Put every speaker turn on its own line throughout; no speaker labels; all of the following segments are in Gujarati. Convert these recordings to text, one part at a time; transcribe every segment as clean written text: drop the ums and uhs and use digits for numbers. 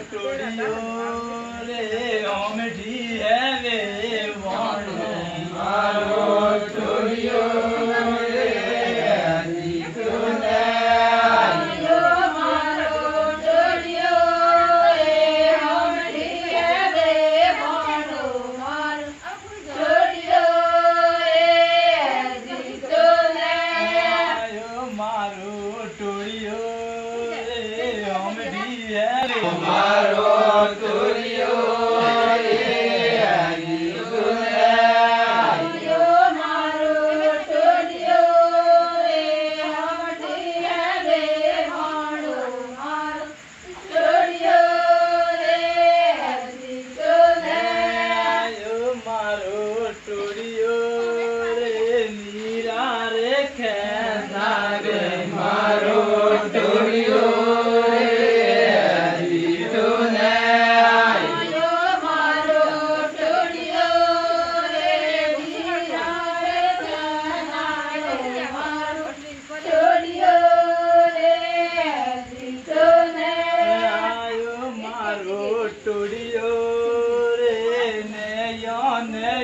Todio re, om di hai ve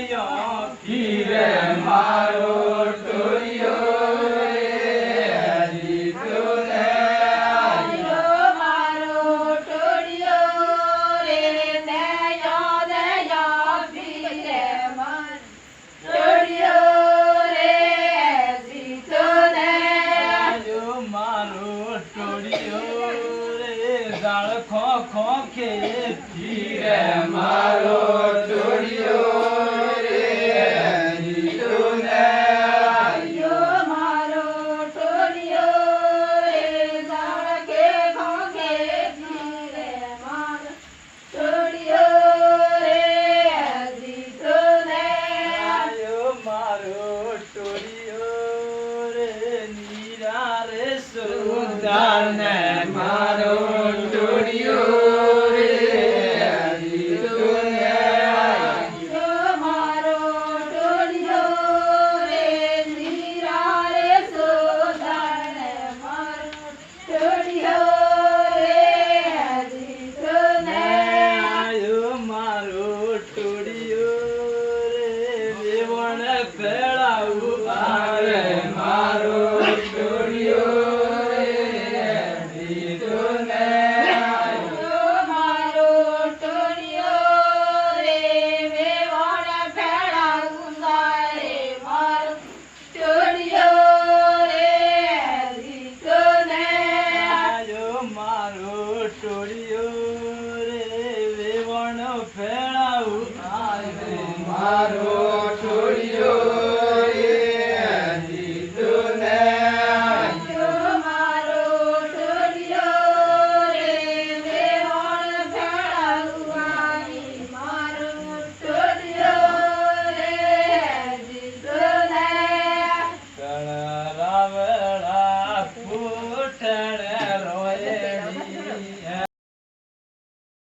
ફીરે મારો ટોળિયો રે જીતો ને
આયો મારો ટોળિયો રે દયા દયા ફીરે મારો ટોળિયો રે જીતો ને
આયો મારો ટોળિયો રે જાળ ખો ખો કે ફીરે મારો ટોળિયો રે જીતો ને
આયો મારો ટોળિયો રે જાળ કે ખોખે ફીરે મારો ટોળિયો રે જીતો ને
આયો મારો ટોળિયો રે નીરા રે સુંદર ને મારો ટોળિયો રે જીતો ને
આયો મારો ટોળિયો રે નીરા રે સોદાને મારો ટોળિયો રે જીતો ને
આયો મારો ટોળિયો રે વેવણ ભેળાવું આવે મારો ટોળિયો રે જીતો ને
આયો મારો ટોળિયો રે વેવાણ ભેળા ગુંદારે મારો ટોળિયો રે જીતો ને
આયો મારો ટોળિયો રે વેવણ ફેળાવું આવે મારો ટોળિયો